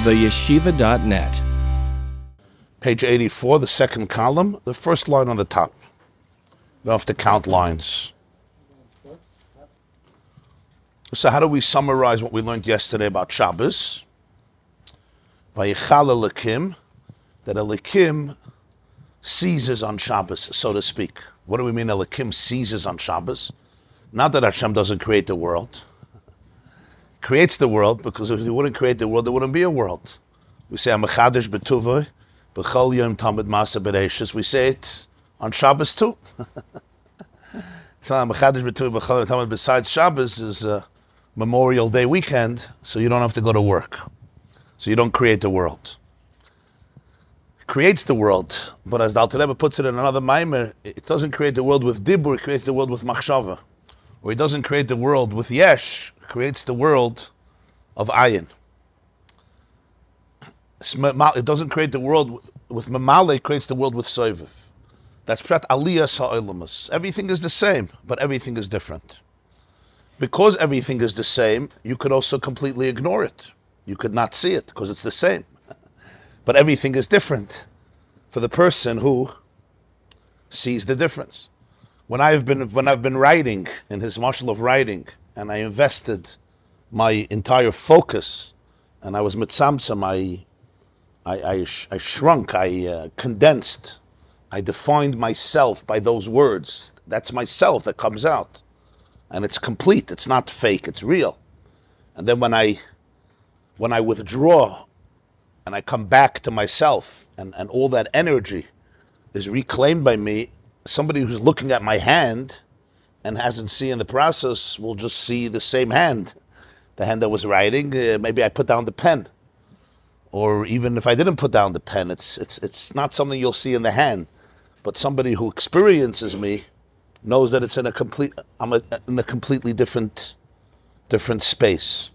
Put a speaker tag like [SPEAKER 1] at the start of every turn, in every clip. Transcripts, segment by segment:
[SPEAKER 1] theyeshiva.net.
[SPEAKER 2] Page 84, the second column, the first line on the top. You don't have to count lines. So how do we summarize what we learned yesterday about Shabbos? Vayichal Elikim, that Elikim seizes on Shabbos, so to speak. What do we mean Elikim seizes on Shabbos? Not that Hashem doesn't create the world. Creates the world, because if he wouldn't create the world, there wouldn't be a world. We say, Amachadish B'tuvoi, B'chol Yom Tamid Masa B'reishis. We say it on Shabbos too. It's not Amachadish B'tuvoi, B'chol Yom Tamid. Besides Shabbos is Memorial Day weekend, so you don't have to go to work. So you don't create the world. It creates the world, but as the Alter Rebbe puts it in another Maimer, it doesn't create the world with Dibur, it creates the world with Machshava. Or it doesn't create the world with Yesh, it creates the world of Ayin. It doesn't create the world with Mamale, it creates the world with Soiviv. That's Pshat Aliyah Sa'olamus. Everything is the same, but everything is different. Because everything is the same, you could also completely ignore it. You could not see it, because it's the same. But everything is different for the person who sees the difference. When I've been writing, in his marshal of writing, and I invested my entire focus, and I was mitzamtzam, I shrunk, I condensed, I defined myself by those words. That's myself that comes out. And it's complete, it's not fake, it's real. And then when I withdraw and I come back to myself and all that energy is reclaimed by me, somebody who's looking at my hand and hasn't seen the process will just see the same hand. The hand that was writing, maybe I put down the pen. Or even if I didn't put down the pen, it's not something you'll see in the hand. But somebody who experiences me knows that it's in a completely different space.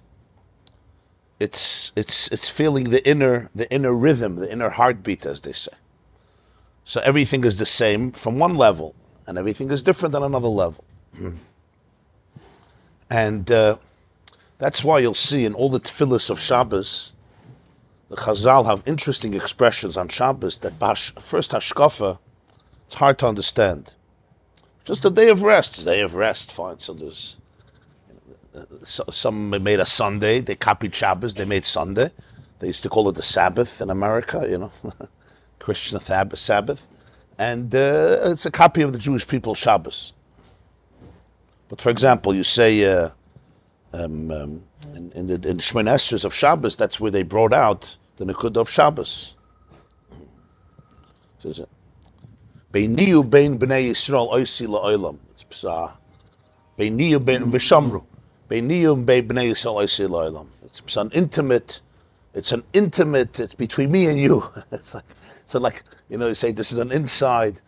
[SPEAKER 2] It's feeling the inner rhythm, the inner heartbeat, as they say. So everything is the same from one level, and everything is different on another level. And that's why you'll see in all the tefillos of Shabbos, the Chazal have interesting expressions on Shabbos that first hashkafa, it's hard to understand. Just a day of rest. It's a day of rest, fine. So there's some made a Sunday. They copied Shabbos. They made Sunday. They used to call it the Sabbath in America, Christian Sabbath. And it's a copy of the Jewish people's Shabbos. But for example, you say in the Shemoneh Esrei of Shabbos, that's where they brought out the Likkutei of Shabbos. So Beiniyu bein b'nei Yisrael oisi la'olam. It's psah. Beiniyu bein v'shamru. Beiniyu bein b'nei Yisrael oisi la'olam. It's an intimate. It's between me and you. It's like you say this is an inside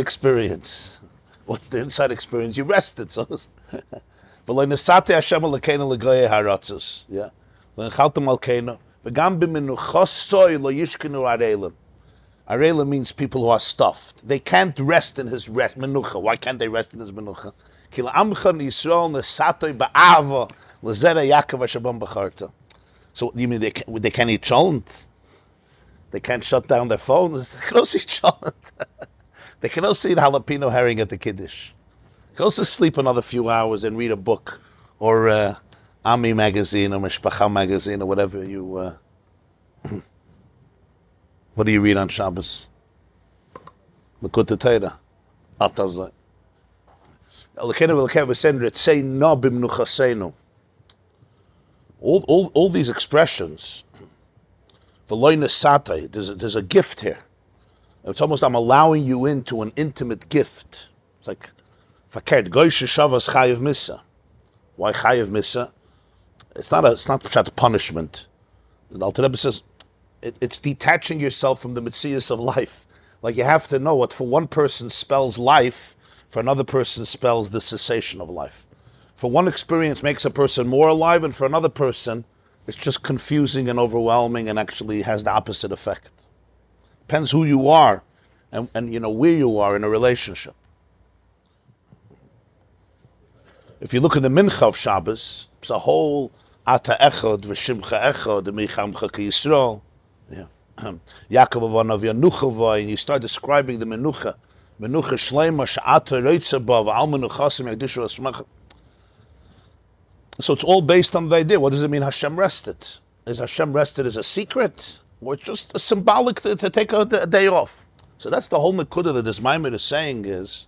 [SPEAKER 2] experience. What's the inside experience? You rested. So. V'lo nesate Hashem Elokeinu l'goyei haratzos. Yeah. V'lo nechaltem alkeinu. V'gam b'menuchosoi lo yishkenu areilim. Arela means people who are stuffed. They can't rest in his rest. Menucha. Why can't they rest in his menucha? So you mean they can't eat cholent? They can't shut down their phones? They can also eat cholent. They can also eat jalapeno herring at the Kiddush. They can also sleep another few hours and read a book or Ami magazine or Mishpacha magazine or whatever you... What do you read on Shabbos? Likkutei Torah. Atazai. All these expressions, there's a gift here. It's almost I'm allowing you into an intimate gift. It's like fakert goyshe shavas chayev misa. Why chayev misa? It's not a punishment. The Alter Rebbe says it's detaching yourself from the metzius of life. Like you have to know what for one person spells life, for another person spells the cessation of life. For one experience makes a person more alive, and for another person it's just confusing and overwhelming and actually has the opposite effect. Depends who you are and where you are in a relationship. If you look at the Mincha of Shabbos, it's a whole Ata echod v'shimcha echod v'michamcha ki Yisrael. Yeah. Yaakov avanav yanucha, and you start describing the menucha. Menucha shleima she'ata reitza ba v'al menuchasim yagdishu esmecha. So it's all based on the idea. What does it mean Hashem rested? Is Hashem rested as a secret? Or it's just a symbolic to take a day off? So that's the whole nekuda that this Maimer is saying, is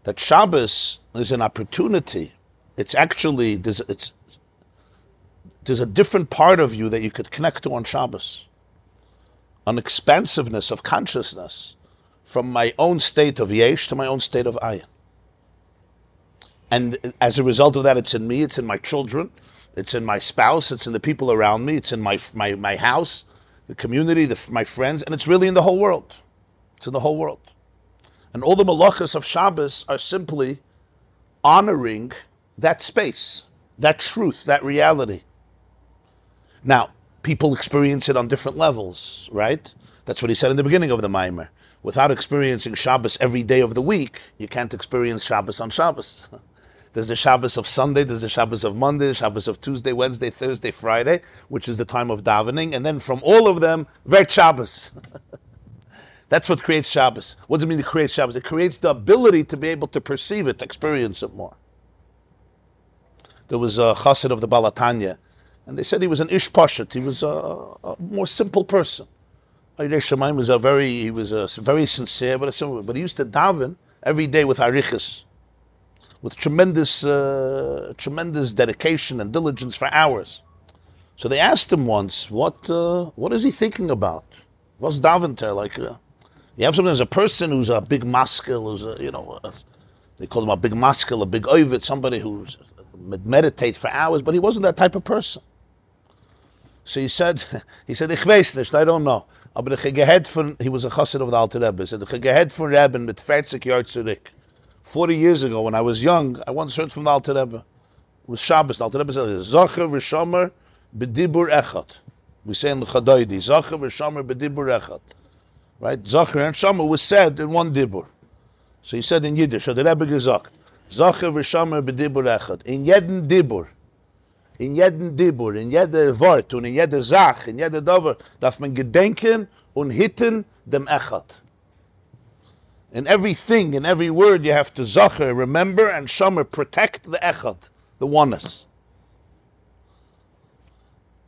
[SPEAKER 2] that Shabbos is an opportunity. It's actually, there's a different part of you that you could connect to on Shabbos. An expansiveness of consciousness from my own state of Yesh to my own state of Ayin. And as a result of that, it's in me, it's in my children, it's in my spouse, it's in the people around me, it's in my house, the community, my friends, and it's really in the whole world. It's in the whole world. And all the malachas of Shabbos are simply honoring that space, that truth, that reality. Now, people experience it on different levels, right? That's what he said in the beginning of the Maimer. Without experiencing Shabbos every day of the week, you can't experience Shabbos on Shabbos. There's the Shabbos of Sunday, there's the Shabbos of Monday, the Shabbos of Tuesday, Wednesday, Thursday, Friday, which is the time of davening, and then from all of them, Vert Shabbos. That's what creates Shabbos. What does it mean to create Shabbos? It creates the ability to be able to perceive it, to experience it more. There was a chassid of the Balatanya, and they said he was an ish pashat. He was a more simple person. He was very sincere, but he used to daven every day with arichas, with tremendous dedication and diligence for hours. So they asked him once, what is he thinking about? What's daventer like? You have sometimes a person who's a big maskil, they call him a big maskil, a big oivit, somebody who meditates for hours, but he wasn't that type of person. So he said, ich weiß nicht, I don't know. Aber he was a chassid of the Alter Rebbe. He said, ich gehed von Rebbe mit 40 Jahren zurück. 40 years ago, when I was young, I once heard from the Alter Rebbe. It was Shabbos. The Alter Rebbe said, Zacher v'shomer b'dibur echad. We say in the Chadaydi, Zacher v'shomer b'dibur echad. Right? Zacher and Shomer was said in one dibur. So he said in Yiddish, the Rebbe gesagt, Zacher v'shomer b'dibur echad. In jeden dibur, in jede Wort und in jede Sach, in jede Dover, darf man gedenken und hitten dem echad. In everything, in every word, you have to zacher, remember, and shomer, protect the echad, the oneness.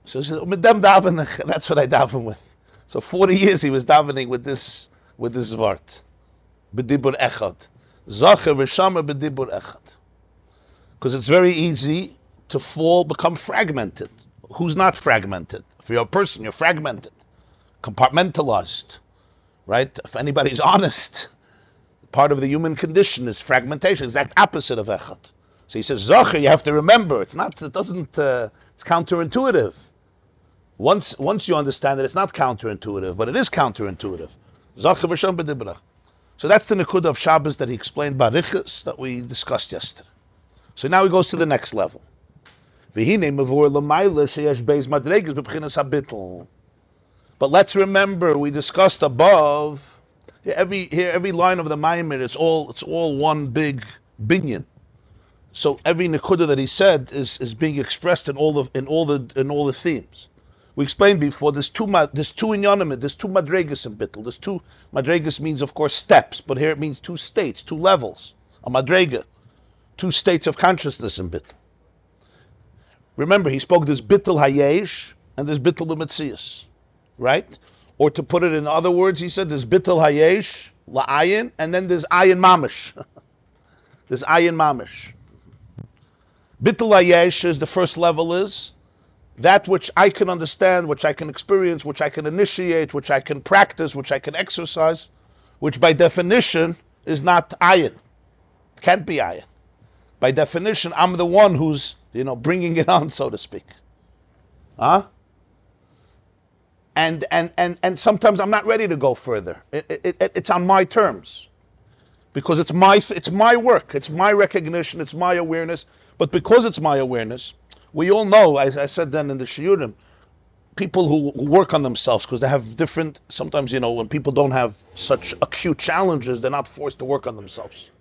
[SPEAKER 2] So he said, that's what I daven with. So 40 years he was davening with this word. B'dibur echad. Zacher v'shomer b'dibur echad. Because it's very easy to become fragmented. Who's not fragmented? If you're a person, you're fragmented, compartmentalized, right? If anybody's honest, part of the human condition is fragmentation, exact opposite of echad. So he says, Zacher, you have to remember, it's counterintuitive. Once you understand that it's not counterintuitive, but it is counterintuitive. Zacher v'shem b'dibrach. So that's the nekuda of Shabbos that he explained barichas that we discussed yesterday. So now he goes to the next level. But let's remember, we discussed above, every line of the Maimer, it's all one big binyan. So every nekuda that he said is being expressed in all the themes. We explained before, there's two inyonim, there's two madregas in bittul. There's two madregas means, of course, steps, but here it means two states, two levels. A madrega, two states of consciousness in bittul. Remember, he spoke this bittul hayesh and this bittul b'metzias, right? Or to put it in other words, he said there's bittul hayesh la'ayin, and then there's ayin mamish. There's ayin mamish. Bittul hayesh is the first level is that which I can understand, which I can experience, which I can initiate, which I can practice, which I can exercise, which by definition is not ayin. It can't be ayin. By definition, I'm the one who's bringing it on, so to speak. And sometimes I'm not ready to go further. It's on my terms. Because it's my work, it's my recognition, it's my awareness. But because it's my awareness, we all know, as I said then in the shiurim, people who work on themselves, because they have different, sometimes, when people don't have such acute challenges, they're not forced to work on themselves.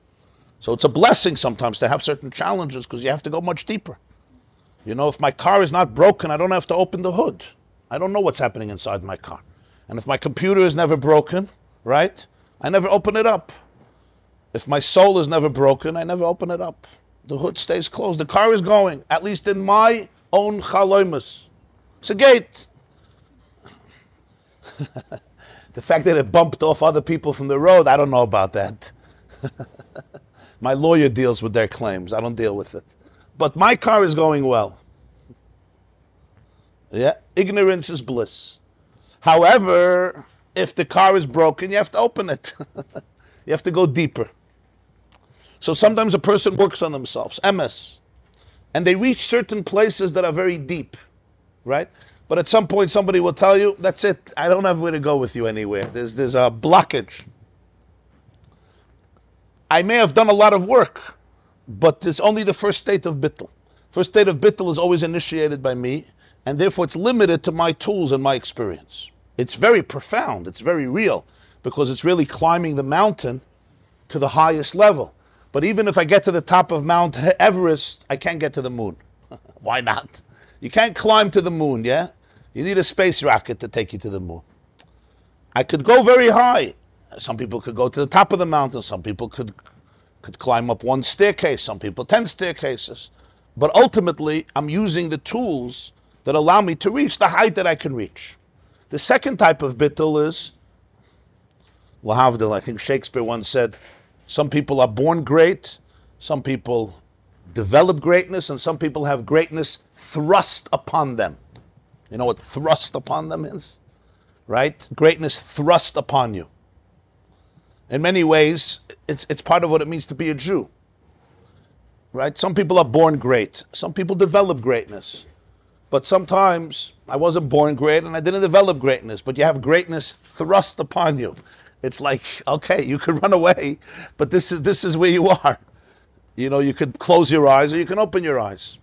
[SPEAKER 2] So it's a blessing sometimes to have certain challenges because you have to go much deeper. You know, if my car is not broken, I don't have to open the hood. I don't know what's happening inside my car. And if my computer is never broken, right, I never open it up. If my soul is never broken, I never open it up. The hood stays closed. The car is going, at least in my own chaloimus. It's a gate. The fact that it bumped off other people from the road, I don't know about that. My lawyer deals with their claims. I don't deal with it. But my car is going well. Yeah, ignorance is bliss. However, if the car is broken, you have to open it. You have to go deeper. So sometimes a person works on themselves, MS, and they reach certain places that are very deep, right? But at some point somebody will tell you, that's it, I don't have where to go with you anywhere. There's a blockage. I may have done a lot of work, but it's only the first state of bittul. First state of bittul is always initiated by me, and therefore it's limited to my tools and my experience. It's very profound, it's very real, because it's really climbing the mountain to the highest level. But even if I get to the top of Mount Everest, I can't get to the moon. Why not? You can't climb to the moon, yeah? You need a space rocket to take you to the moon. I could go very high. Some people could go to the top of the mountain. Some people could climb up one staircase. Some people 10 staircases. But ultimately, I'm using the tools that allow me to reach the height that I can reach. The second type of bittul is, lahavdil, I think Shakespeare once said, some people are born great, some people develop greatness, and some people have greatness thrust upon them. You know what thrust upon them is? Right? Greatness thrust upon you. In many ways, it's part of what it means to be a Jew. Right? Some people are born great. Some people develop greatness. But sometimes I wasn't born great and I didn't develop greatness, but you have greatness thrust upon you. It's like, okay, you could run away, but this is where you are. You know, you could close your eyes or you can open your eyes.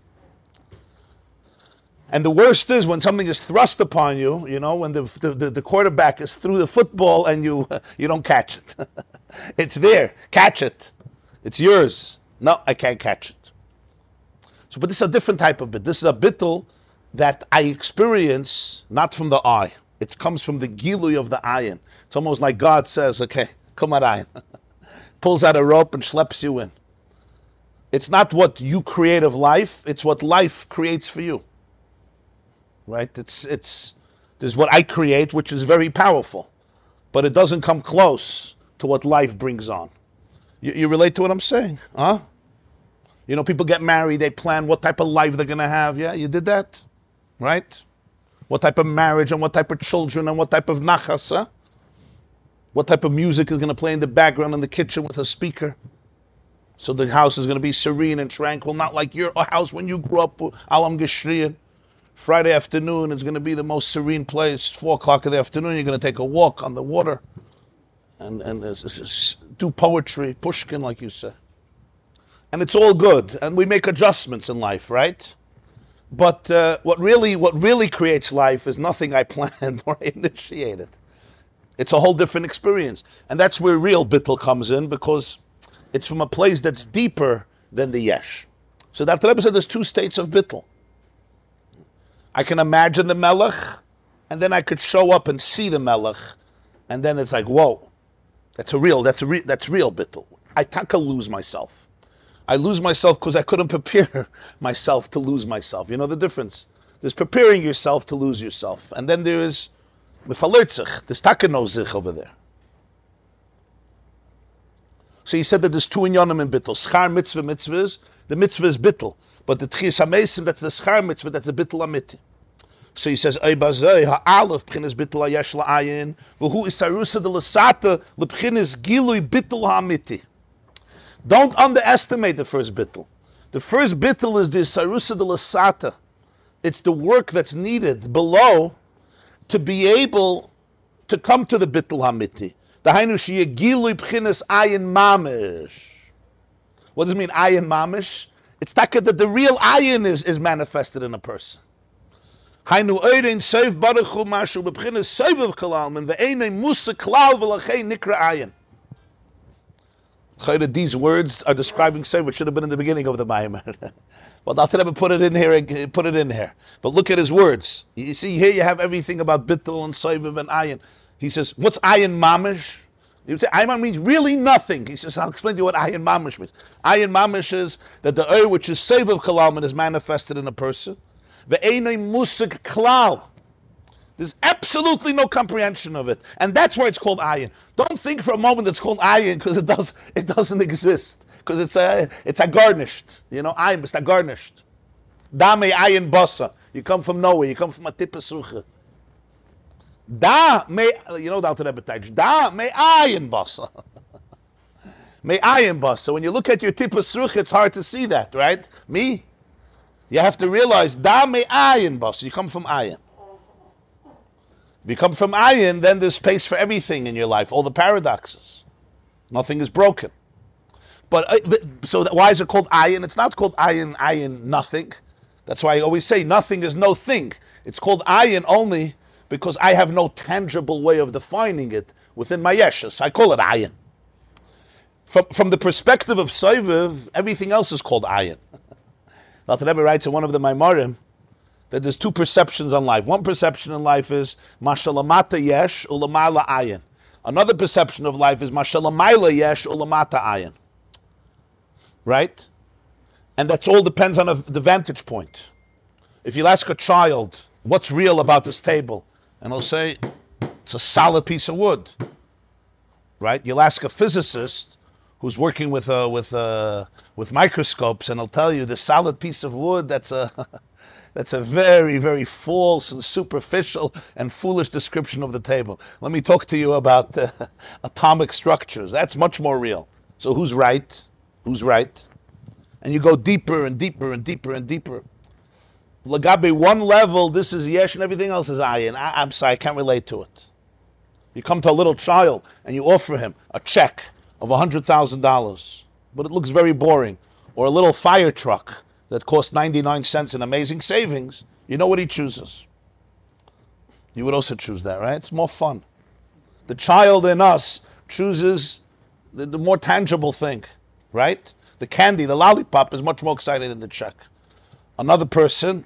[SPEAKER 2] And the worst is when something is thrust upon you, you know, when the quarterback is through the football and you don't catch it. It's there. Catch it. It's yours. No, I can't catch it. So, but this is a different type of bit. This is a bittul that I experience not from the eye. It comes from the gilui of the ayin. It's almost like God says, okay, come on, ayin. Pulls out a rope and schleps you in. It's not what you create of life, it's what life creates for you. Right? There's what I create, which is very powerful. But it doesn't come close to what life brings on. You relate to what I'm saying? Huh? You know, people get married, they plan what type of life they're going to have. Yeah, you did that? Right? What type of marriage and what type of children and what type of nachas, huh? What type of music is going to play in the background in the kitchen with a speaker? So the house is going to be serene and tranquil, not like your house when you grew up, Alam Geshriyan. Friday afternoon is going to be the most serene place. 4 o'clock in the afternoon, you're going to take a walk on the water and do poetry, Pushkin, like you say. And it's all good. And we make adjustments in life, right? But what really creates life is nothing I planned or initiated. It's a whole different experience. And that's where real bittul comes in, because it's from a place that's deeper than the yesh. So that Rebbe said there's 2 states of bittul. I can imagine the melech, and then I could show up and see the melech, and then it's like, whoa, that's real bittul. I taka lose myself. I lose myself because I couldn't prepare myself to lose myself. You know the difference? There's preparing yourself to lose yourself, and then there is mefalert there's taka no zich over there. So he said that there's 2 inyanim in bittul. Schar mitzvah mitzvahs, the mitzvah is bittul. But the tchias hamesim, that's the schar mitzvah, that's the bittul amiti. So he says, Oy bazay ha'alef b'chinas bittul hayesh la'ayin, v'hu isarusa de l'sata l'b'chinas gilui bittul ha'amiti. Don't underestimate the first bittul. The first bittul is the isarusa de l'sata. It's the work that's needed below to be able to come to the bittul ha'amiti. Dahainu sheyeh gilui b'chinas ayin mamish. What does it mean, ayin mamish? It's taka that the real ayin is manifested in a person. Hainu oirein seif baruchu mashu b'b'chinas seif of kalalman ve'einei musa klal v'lachei nikra ayin. These words are describing Sefer, which should have been in the beginning of the Maimer. Well, I'll tell him put it in here. But look at his words. You see, here you have everything about Bittul and Sefer and Ayin. He says, what's Ayin Mamish? You say, Ayin means really nothing. He says, I'll explain to you what Ayin Mamish means. Ayin Mamish is that the Ur, which is Sefer of Kalalman, is manifested in a person. Ve'enei musik klal. There's absolutely no comprehension of it. And that's why it's called ayin. Don't think for a moment it's called ayin because it doesn't exist. Because it's a garnished. You know, ayin, it's a garnished. Da me ayin basa. You come from nowhere. You come from a tippasuche. Da me, you know, da me ayin basa. Me ayin basa. When you look at your tippasuche, it's hard to see that, right? Me? You have to realize, da me ayin basa. You come from ayin. If you come from ayin, then there's space for everything in your life, all the paradoxes. Nothing is broken. But why is it called ayin? It's not called ayin, nothing. That's why I always say nothing is no thing. It's called ayin only because I have no tangible way of defining it within my yeshus. I call it ayin. From the perspective of Soiviv, everything else is called ayin. Alter Rebbe writes in one of the Maimarim that there's two perceptions on life. One perception in life is mashalamata yesh ulamala ayin. Another perception of life is mashalamaila yesh ulamata ayin. Right? And that's all depends on the vantage point. If you ask a child, what's real about this table? And he'll say, it's a solid piece of wood. Right? You'll ask a physicist who's working with microscopes, and he'll tell you the solid piece of wood, that's a very, very false and superficial and foolish description of the table. Let me talk to you about atomic structures. That's much more real. So who's right? Who's right? And you go deeper and deeper and deeper and deeper. Lagabe, one level, this is yesh and everything else is ayin. I'm sorry, I can't relate to it. You come to a little child and you offer him a check of $100,000, but it looks very boring. Or a little fire truck that costs 99 cents in amazing savings, you know what he chooses. You would also choose that, right? It's more fun. The child in us chooses the more tangible thing, right? The candy, the lollipop is much more exciting than the check. Another person,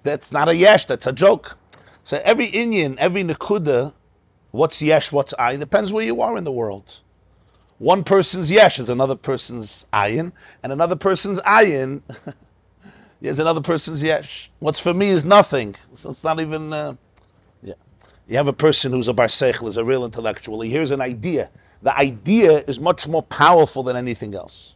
[SPEAKER 2] that's not a yesh, that's a joke. So every Indian, every Nakuda, what's yesh, what's ayin, depends where you are in the world. One person's yesh is another person's ayin, and another person's ayin is another person's yesh. What's for me is nothing. So it's not even, yeah. You have a person who's a bar seichel, is a real intellectual. He hears an idea. The idea is much more powerful than anything else.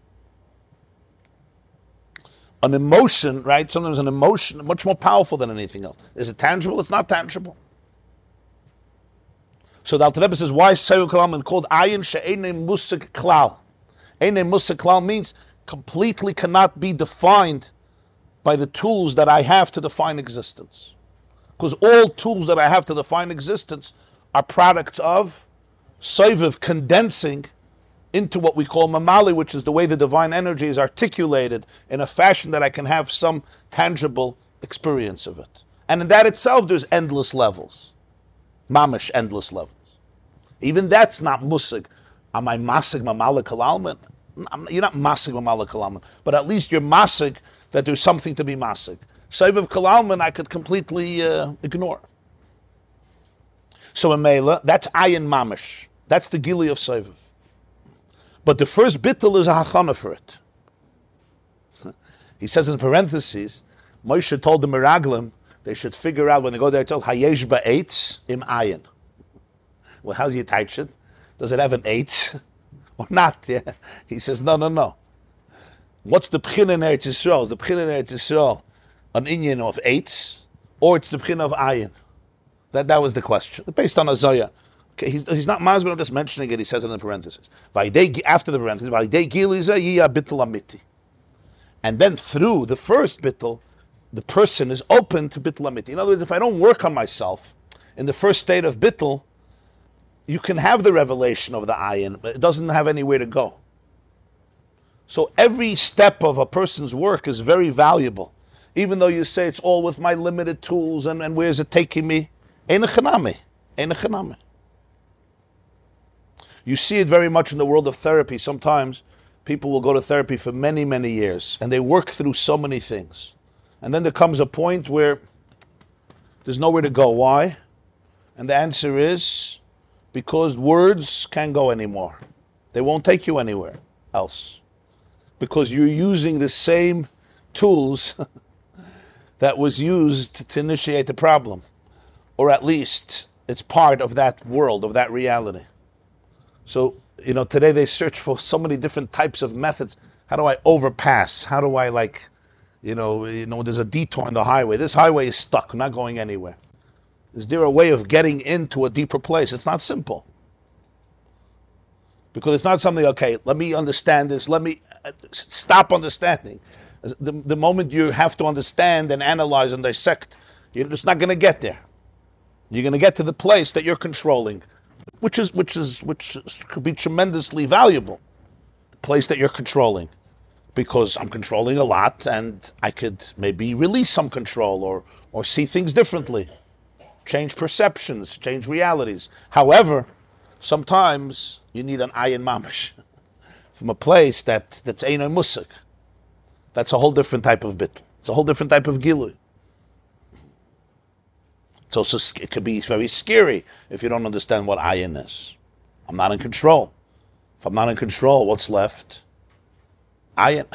[SPEAKER 2] An emotion, right? Sometimes an emotion, much more powerful than anything else. Is it tangible? It's not tangible. So the Alter Rebbe says, why is Sefer Kalalman called ayin she'enei musik klal? Enei musik klal means completely cannot be defined by the tools that I have to define existence. Because all tools that I have to define existence are products of Soiviv condensing into what we call mamali, which is the way the divine energy is articulated in a fashion that I can have some tangible experience of it. And in that itself, there's endless levels. Mamish, endless levels. Even that's not musig. Am I masig mamala kalalman? You're not masig mamala kalalman, but at least you're masig that there's something to be masig. Seviv kalalman I could completely ignore. So in Mela, that's ayin mamish. That's the gili of Seviv. But the first bittul is a hachana for it. He says in parentheses, Moshe told the Meraglim, they should figure out when they go there, tell hayesh ba'etz im ayin. Well, how do you type it? Does it have an eitz or not? Yeah. He says, no. What's the p'china in Eretz Yisrael? Is the p'china in Eretz Yisrael an inyan of eitz, or it's the p'china of ayin? That was the question, based on a zoya. Okay, he's not masber, I'm just mentioning it. He says it in the parentheses. After the parentheses, Vaidei giliza yiya bittul amiti. And then through the first bittul, the person is open to bittul amiti. In other words, if I don't work on myself in the first state of bittul, you can have the revelation of the ayin, but it doesn't have anywhere to go. So every step of a person's work is very valuable. Even though you say it's all with my limited tools and where's it taking me? Ein echanami. You see it very much in the world of therapy. Sometimes people will go to therapy for many, many years, and they work through so many things. And then there comes a point where there's nowhere to go. Why? And the answer is because words can't go anymore. They won't take you anywhere else. Because you're using the same tools that was used to initiate the problem. Or at least it's part of that world, of that reality. So, today they search for so many different types of methods. How do I overpass? How do I there's a detour on the highway. This highway is stuck, not going anywhere. Is there a way of getting into a deeper place? It's not simple. Because it's not something, okay, let me understand this, let me stop understanding. The moment you have to understand and analyze and dissect, you're just not going to get there. You're going to get to the place that you're controlling, which could be tremendously valuable. The place that you're controlling. Because I'm controlling a lot and I could maybe release some control or see things differently. Change perceptions, change realities. However, sometimes you need an ayin mamash from a place that's einoy musik. That's a whole different type of bitl. It's a whole different type of gilui. It could be very scary if you don't understand what ayin is. I'm not in control. If I'm not in control, what's left? Ayin.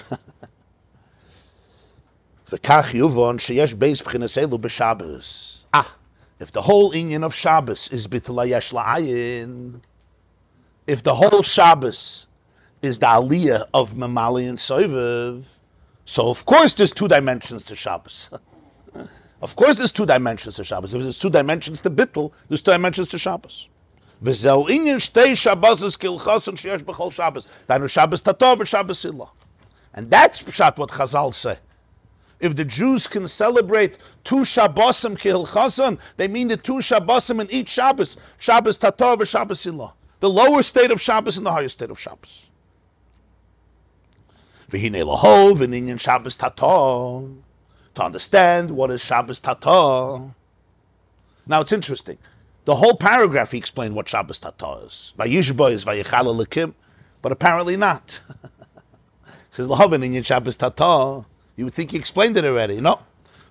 [SPEAKER 2] V'kach yuvon sheyesh beis b'chinas elu b'Shabbos. If the whole inyan of Shabbos is bittul yesh la'ayin, if the whole Shabbos is the aliyah of Mamali and Soiviv, so of course there's two dimensions to Shabbos. Of course there's two dimensions to Shabbos. If there's two dimensions to bittul, there's two dimensions to Shabbos. V'zeu inyan shtei Shabbos kilchason sheyesh b'chol Shabbos. Dainu Shabbos tatov v'Shabbos ilah. And that's pshat what Chazal say. If the Jews can celebrate two Shabbosim kihilchason, they mean the two Shabbosim in each Shabbos. Shabbos Tatov and Shabbos Ilah. The lower state of Shabbos and the higher state of Shabbos. V'hinei lahov v'ninyan Shabbos Tatov. To understand what is Shabbos Tatov. Now it's interesting. The whole paragraph he explained what Shabbos Tatov is. Vayishba is Vayichala Lekim, but apparently not. He says lahov v'ninyan Shabbos Tatov. You would think he explained it already, no?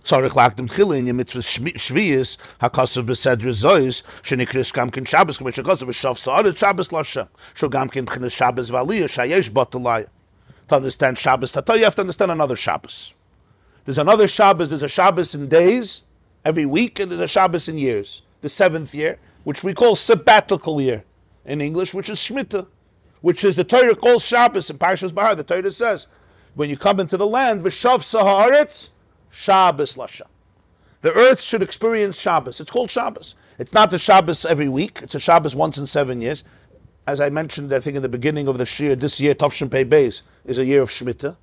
[SPEAKER 2] Tzarich lachtem chile in your mitzvah shviyis hakasav b'sedra zois shenikris gamkin Shabbos k'mei shakasav b'shavsai Shabbos l'Hashem shul gamkin b'chinas Shabbos v'aliyah shayesh batalaya. To understand Shabbos Tatah, you have to understand another Shabbos. There's another Shabbos. There's a Shabbos in days every week, and there's a Shabbos in years. The seventh year, which we call sabbatical year in English, which is Shemitah, which is the Torah calls Shabbos in Parshas Behar. The Torah says, when you come into the land, Shabsosai, Shabbos l'Hashem. The earth should experience Shabbos. It's called Shabbos. It's not the Shabbos every week. It's a Shabbos once in 7 years. As I mentioned, I think in the beginning of the Shir, this year, Tavshin Pei Beis, is a year of Shemitah,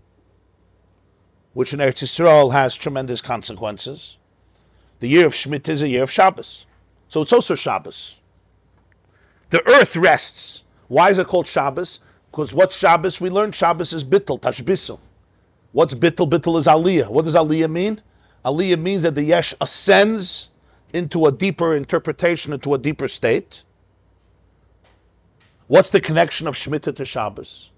[SPEAKER 2] which in Eretz Yisrael has tremendous consequences. The year of Shemitah is a year of Shabbos. So it's also Shabbos. The earth rests. Why is it called Shabbos? Because what's Shabbos? We learned Shabbos is bittul, tashbisul. What's bittul? Bittul is aliyah. What does aliyah mean? Aliyah means that the yesh ascends into a deeper interpretation, into a deeper state. What's the connection of Shemitah to Shabbos?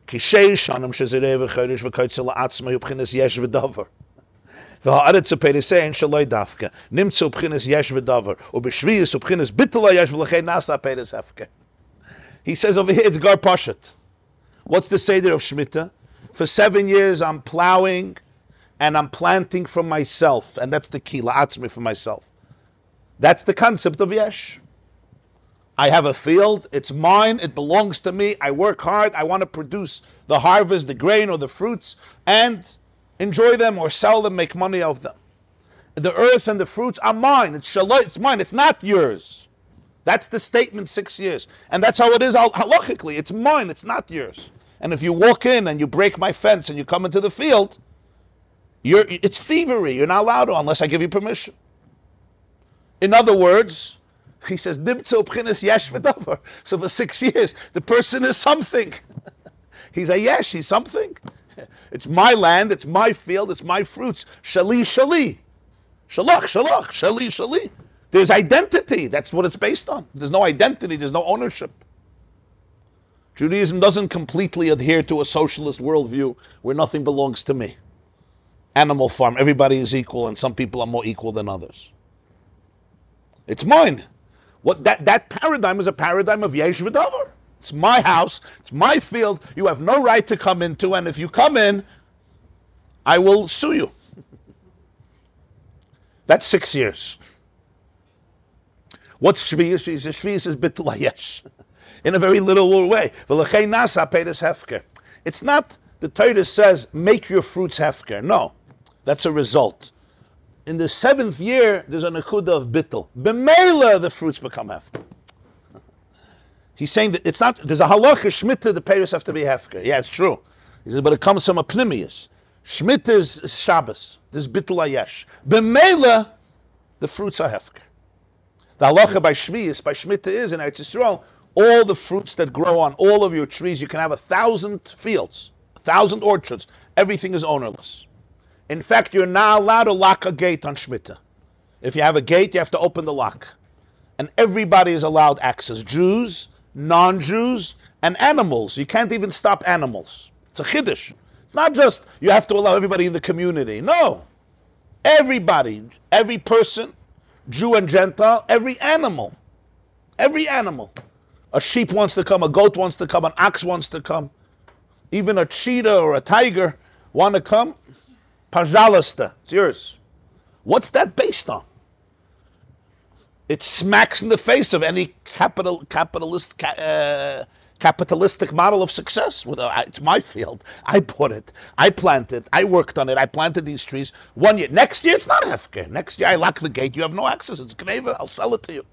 [SPEAKER 2] Kishei shanim shezirei v'chodesh v'koytzel la'atzma yubchinas yesh v'davar. V'ha'aretz ha'peiresein shaloi dafke. Nimtzu ubchinas yesh v'davar. Ub'shviyus ubchinas bittul yesh v'lechei nasa peires hefke. He says over here, it's Gar Pashat. What's the Seder of Shemitah? For 7 years, I'm plowing and I'm planting for myself. And that's the key, la'atzmi, for myself. That's the concept of Yesh. I have a field, it's mine, it belongs to me, I work hard, I want to produce the harvest, the grain or the fruits, and enjoy them or sell them, make money off them. The earth and the fruits are mine, it's mine, it's not yours. That's the statement 6 years. And that's how it is halachically. It's mine, it's not yours. And if you walk in and you break my fence and you come into the field, it's thievery. You're not allowed to unless I give you permission. In other words, he says, Nimtzo b'chinas yesh v'davar. So for 6 years, the person is something. He's a yesh, he's something. It's my land, it's my field, it's my fruits. Shali, shali. Shalach, shalach, shali, shali. There's identity. That's what it's based on. There's no identity. There's no ownership. Judaism doesn't completely adhere to a socialist worldview where nothing belongs to me. Animal farm, everybody is equal and some people are more equal than others. It's mine. That paradigm is a paradigm of yesh v'davar. It's my house, it's my field, you have no right to come into, and if you come in, I will sue you. That's 6 years. What's Shvius? Shvius is bittul hayesh. In a very literal way. It's not, the Torah says, make your fruits hefker. No, that's a result. In the 7th year, there's a nekuda of bittul. B'meila, the fruits become hefker. He's saying that it's not, there's a halacha, Shemitah, the peiros have to be hefker. Yeah, it's true. He says, but it comes from a pnimius. Shemitah is Shabbos. There's bittul hayesh. B'meila, the fruits are hefker. The halacha by Shemitah is, in Eretz Yisrael, all the fruits that grow on all of your trees, you can have 1,000 fields, 1,000 orchards. Everything is ownerless. In fact, you're not allowed to lock a gate on Shemitah. If you have a gate, you have to open the lock. And everybody is allowed access. Jews, non-Jews, and animals. You can't even stop animals. It's a chiddush. It's not just you have to allow everybody in the community. No. Everybody, every person, Jew and Gentile, every animal. Every animal. A sheep wants to come, a goat wants to come, an ox wants to come. Even a cheetah or a tiger want to come. Pajalasta, it's yours. What's that based on? It smacks in the face of any capitalistic model of success. It's my field. I bought it. I planted. I worked on it. I planted these trees. 1 year. Next year, it's not hefker. Next year, I lock the gate. You have no access. It's gneva. I'll sell it to you.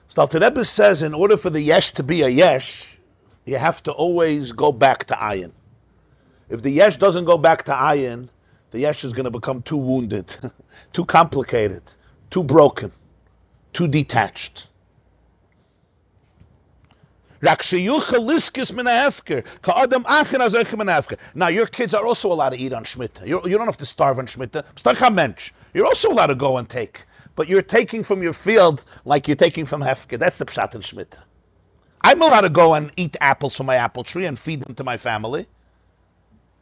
[SPEAKER 2] So the Rebbe says, in order for the yesh to be a yesh, you have to always go back to ayin. If the yesh doesn't go back to ayin, the yesh is going to become too wounded, too complicated, too broken, too detached. Now your kids are also allowed to eat on Shemitah. You don't have to starve on Shemitah. You're also allowed to go and take. But you're taking from your field like you're taking from Hefker. That's the pshat in Shemitah. I'm allowed to go and eat apples from my apple tree and feed them to my family.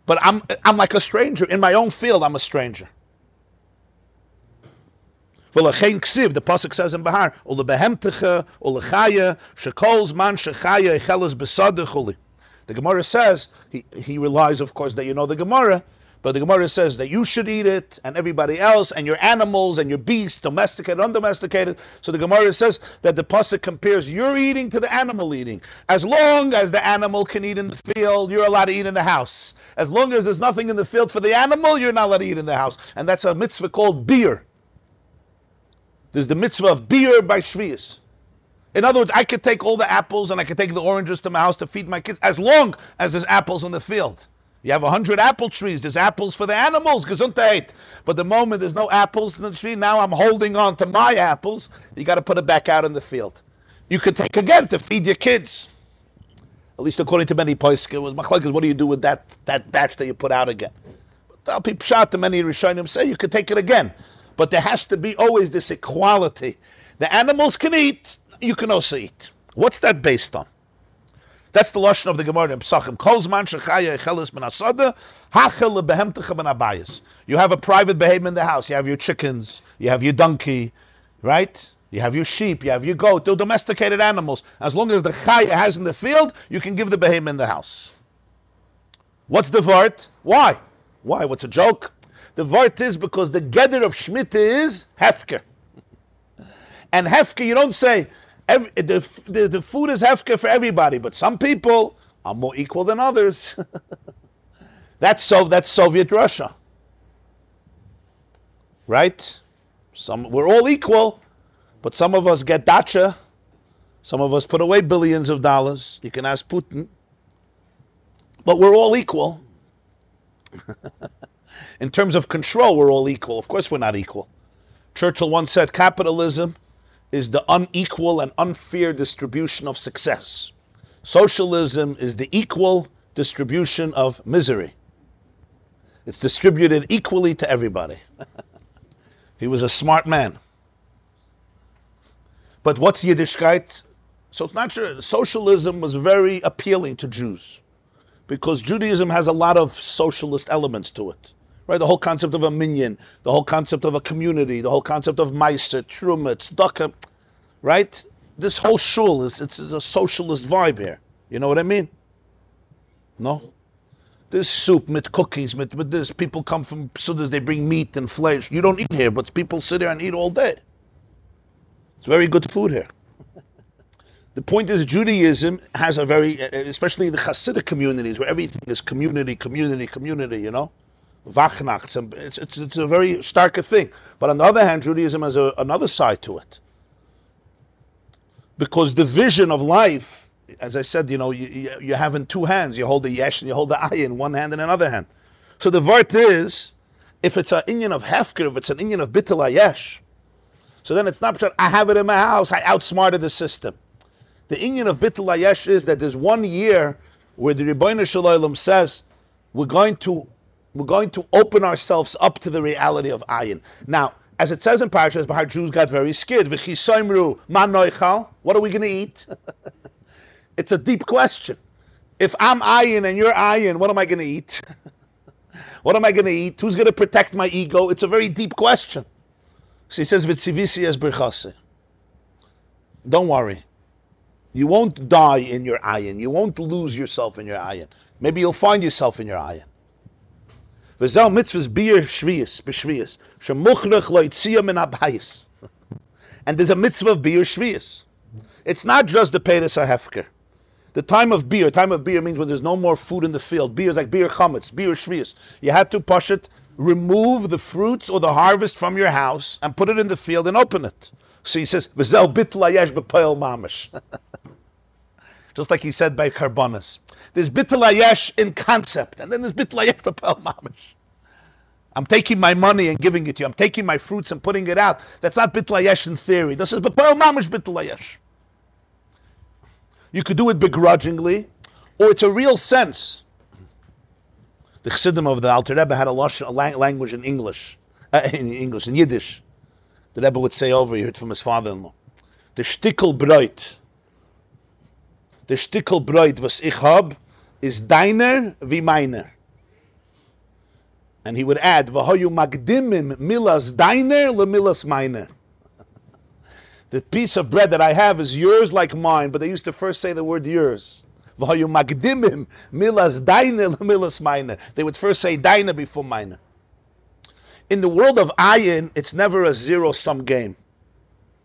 [SPEAKER 2] But I'm like a stranger. In my own field, I'm a stranger. The pasuk says in Behar, the Gemara says, he relies, of course, that you know the Gemara, but the Gemara says that you should eat it, and everybody else, and your animals, and your beasts, domesticated, undomesticated. So the Gemara says that the pasuk compares your eating to the animal eating. As long as the animal can eat in the field, you're allowed to eat in the house. As long as there's nothing in the field for the animal, you're not allowed to eat in the house. And that's a mitzvah called beer. There's the mitzvah of beer by Shvius. In other words, I could take all the apples and I could take the oranges to my house to feed my kids, as long as there's apples in the field. You have 100 apple trees, there's apples for the animals, gesundheit. But the moment there's no apples in the tree, now I'm holding on to my apples, you got to put it back out in the field. You could take again to feed your kids. At least according to many poskim, what do you do with that batch that you put out again? I'll be pshat to many Rishonim say you could take it again. But there has to be always this equality. The animals can eat, you can also eat. What's that based on? That's the lashon of the Gemara in Pesachim. You have a private behemoth in the house. You have your chickens, you have your donkey, right? You have your sheep, you have your goat. They're domesticated animals. As long as the chaya has in the field, you can give the behemoth in the house. What's the vart? Why? Why? What's a joke? The vart is because the gather of Shemitah is hefker. And hefker, you don't say, the food is hefker for everybody, but some people are more equal than others. That's Soviet Russia. Right? We're all equal, but some of us get dacha. Some of us put away billions of dollars. You can ask Putin. But we're all equal. In terms of control, we're all equal. Of course we're not equal. Churchill once said, capitalism is the unequal and unfair distribution of success. Socialism is the equal distribution of misery. It's distributed equally to everybody. He was a smart man. But what's Yiddishkeit? So it's not sure. Socialism was very appealing to Jews because Judaism has a lot of socialist elements to it. Right? The whole concept of a minyan, the whole concept of a community, the whole concept of meiser, truma, tzedakah, right? This whole shul it's a socialist vibe here. You know what I mean? No? There's soup, with cookies, with this. People come from Sudas, they bring meat and flesh. You don't eat here, but people sit here and eat all day. It's very good food here. The point is, Judaism has a very, especially the Hasidic communities, where everything is community, you know? Vachnach, it's a very stark thing. But on the other hand, Judaism has another side to it. Because the vision of life, as I said, you know, you have in two hands. You hold the yesh and you hold the ayin in one hand and another hand. So the vart is, if it's an inyan of hefker, if it's an inyan of bittul hayesh, so then it's not, I have it in my house, I outsmarted the system. The inyan of bittul hayesh is that there's 1 year where the Rebbeinu Shalom says, we're going to open ourselves up to the reality of ayin. Now, as it says in Parashas Behar, Jews got very scared. V'chisoimru ma noichal? What are we going to eat? It's a deep question. If I'm ayin and you're ayin, what am I going to eat? What am I going to eat? Who's going to protect my ego? It's a very deep question. So he says, "V'tzivisi es birchase." Don't worry. You won't die in your ayin. You won't lose yourself in your ayin. Maybe you'll find yourself in your ayin. V'zel mitzvahs bir shviyas, b'shviyas. Shemuchrech lo yitziyah min habayis. And there's a mitzvah of bir shviyas. It's not just the Peiros HaHefker. The time of beer means when there's no more food in the field. Beer is like beer chametz, beer shviyas. You had to push it, remove the fruits or the harvest from your house and put it in the field and open it. So he says, "V'zel bittul hayesh b'poel mamish." Just like he said by Karbonas. There's bittul hayesh in concept, and then there's bittul hayesh b'poel mamish. I'm taking my money and giving it to you. I'm taking my fruits and putting it out. That's not bittul hayesh in theory. This is b'poel mamish bittul hayesh. You could do it begrudgingly, or it's a real sense. The Chassidim of the Alter Rebbe had a language in English, in Yiddish. The Rebbe would say over, he heard from his father-in-law, the shtickle breut was ich hab, is deiner wie meiner. And he would add, v'hoyu magdimim milas deiner le milas meiner. The piece of bread that I have is yours like mine, but they used to first say the word yours. V'hoyu magdimim milas deiner le milas meiner. They would first say deiner before meiner. In the world of ayin, it's never a zero-sum game.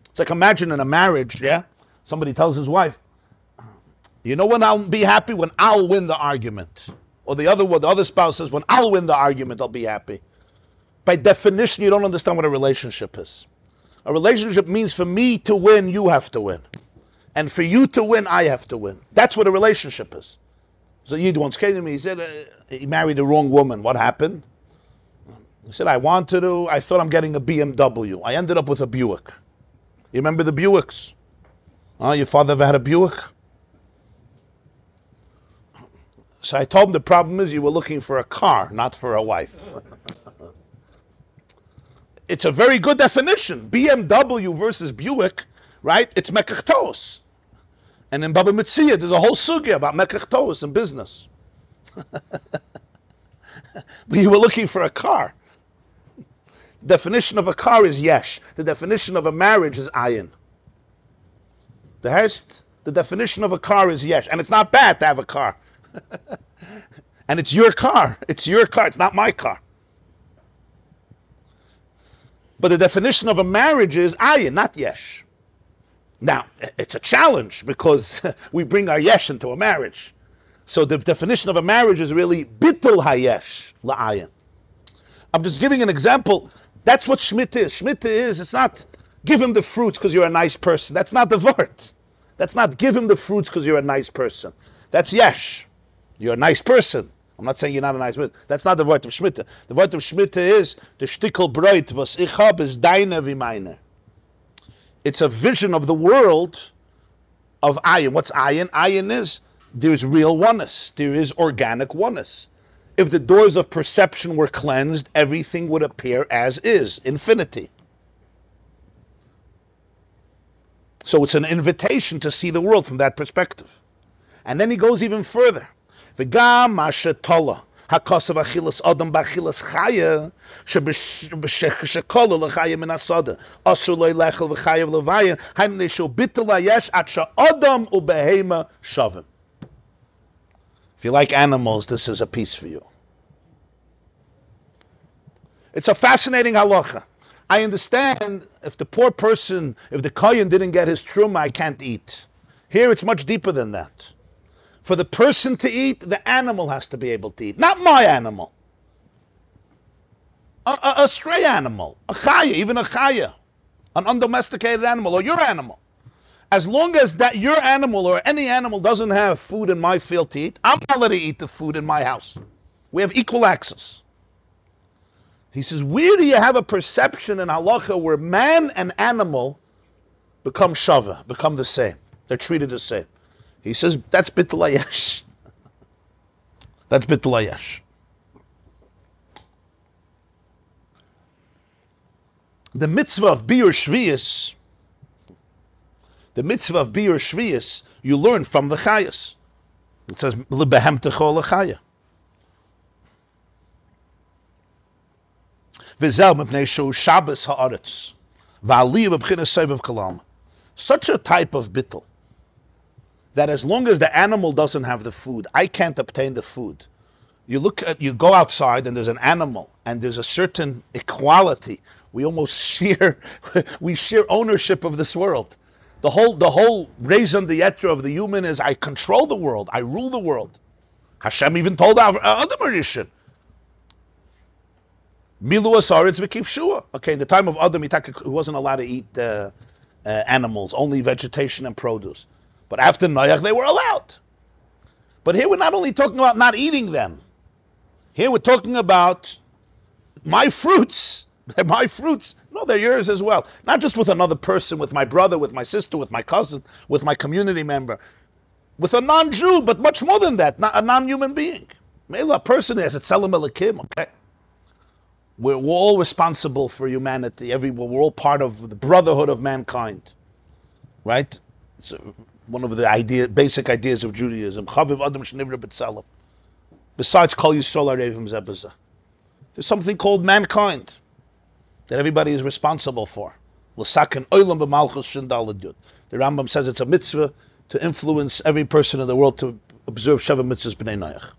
[SPEAKER 2] It's like imagine in a marriage, yeah? Somebody tells his wife, you know when I'll be happy? When I'll win the argument. Or the other spouse says, when I'll win the argument, I'll be happy. By definition, you don't understand what a relationship is. A relationship means for me to win, you have to win. And for you to win, I have to win. That's what a relationship is. So Yid once came to me, he said, he married the wrong woman. What happened? He said, I thought I'm getting a BMW. I ended up with a Buick. You remember the Buicks? Your father ever had a Buick? So I told him the problem is you were looking for a car, not for a wife. It's a very good definition. BMW versus Buick, right? It's mekachtos. And in Baba Metzia, there's a whole sugya about mekachtos in business. But you were looking for a car. The definition of a car is yesh. The definition of a marriage is ayin. The definition of a car is yesh. And it's not bad to have a car. And it's your car. It's your car. It's not my car. But the definition of a marriage is ayin, not yesh. Now, it's a challenge because we bring our yesh into a marriage. So the definition of a marriage is really bittul hayesh la'ayin. I'm just giving an example. That's what Shemitah is. Shemitah is, it's not give him the fruits because you're a nice person. That's not the word. That's not give him the fruits because you're a nice person. That's yesh. You're a nice person. I'm not saying you're not a nice person. That's not the word of Shemitah. The word of Shemitah is the shtickle breut was ich hab is deiner wie meiner. It's a vision of the world of ayin. What's ayin? Ayin is there's real oneness. There is organic oneness. If the doors of perception were cleansed, everything would appear as is, infinity. So it's an invitation to see the world from that perspective. And then he goes even further. V'gam ma'shetola ha'kosav achilas adam b'achilas chaya sheb'shekol l'chaya min hasoda asur lo yilechel v'chayav l'vayin hainu neshu bitul hayesh at she'adam u'behema shavim. If you like animals, this is a piece for you. It's a fascinating halacha. I understand if the poor person, if the kohen didn't get his truma, I can't eat. Here it's much deeper than that. For the person to eat, the animal has to be able to eat. Not my animal. A stray animal. A chaya, even a chaya. An undomesticated animal, or your animal. As long as that your animal or any animal doesn't have food in my field to eat, I'm not allowed to eat the food in my house. We have equal access. He says, where do you have a perception in halacha where man and animal become shava, become the same? They're treated the same. He says, that's bitul hayesh. That's bitul hayesh. The mitzvah of biur shviyas, you learn from the chayas. It says, lebehem techol chaya. V'zel mipnei shu Shabbos ha'aretz v'aliyah b'bchinas sovev kalam. Such a type of bittul that as long as the animal doesn't have the food, I can't obtain the food. You go outside and there's an animal and there's a certain equality. We almost share ownership of this world. The whole raison d'etre of the human is I control the world, I rule the world. Hashem even told Adam Rishon, Milu asaretz v'kif shua. Okay, in the time of Adam, he wasn't allowed to eat animals, only vegetation and produce. But after Noach, they were allowed. But here we're not only talking about not eating them. Here we're talking about my fruits. They're my fruits. No, they're yours as well. Not just with another person, with my brother, with my sister, with my cousin, with my community member. With a non-Jew, but much more than that, a non-human being. Maybe a person has a tzelem elikim, okay? We're all responsible for humanity. We're all part of the brotherhood of mankind, right? It's one of the basic ideas of Judaism. Chaviv adam shenivra b'tzelem. Besides kol yisrael arevim zeh b'zeh, there's something called mankind that everybody is responsible for. L'saken olam b'malchus shin daled yud. The Rambam says it's a mitzvah to influence every person in the world to observe Sheva mitzvahs b'nei Noach.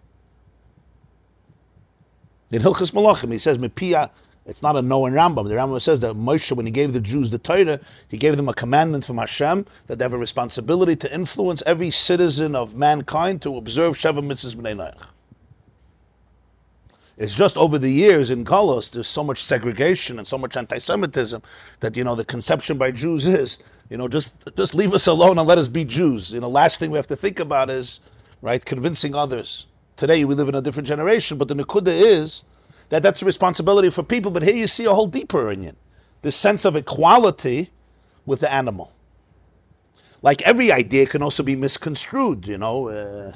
[SPEAKER 2] In Hilchos Malachim, he says, Mepia, it's not a no in Rambam. The Rambam says that Moshe, when he gave the Jews the Torah, he gave them a commandment from Hashem that they have a responsibility to influence every citizen of mankind to observe Sheva Mitzvahs B'nai Noach. It's just over the years in Golos, there's so much segregation and so much anti-Semitism that, the conception by Jews is, just leave us alone and let us be Jews. Last thing we have to think about is, right, convincing others. Today we live in a different generation, but the nekuda is that that's a responsibility for people. But here you see a whole deeper inyan, this sense of equality with the animal. Like every idea can also be misconstrued. In the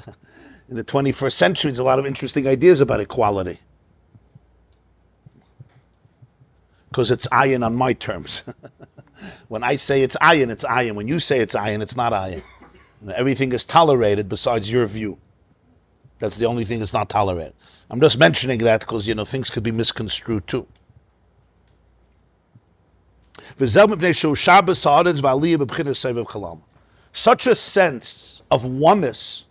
[SPEAKER 2] 21st century, there's a lot of interesting ideas about equality. Because it's ayin on my terms. When I say it's ayin, it's ayin. When you say it's ayin, it's not ayin. Everything is tolerated besides your view. That's the only thing that's not tolerated. I'm just mentioning that because, things could be misconstrued too. Such a sense of oneness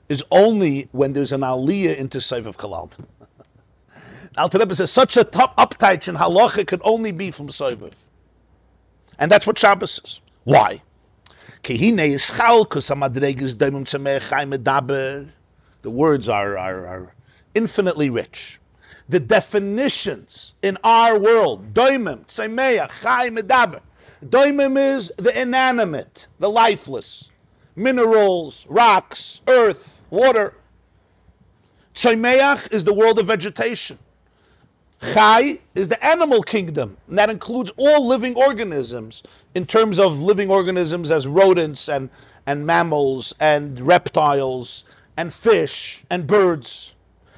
[SPEAKER 2] is only when there's an aliyah into Sevev Kalam. Alter Rebbe says such a top uptight in halacha could only be from Sevev. And that's what Shabbos is. Why? The words are infinitely rich. The definitions in our world, doimim, tzemeach, chai, medaber. Doimim is the inanimate, the lifeless. Minerals, rocks, earth, water. Tzemeach is the world of vegetation. Chai is the animal kingdom, and that includes all living organisms in terms of living organisms as rodents and mammals and reptiles and fish, and birds.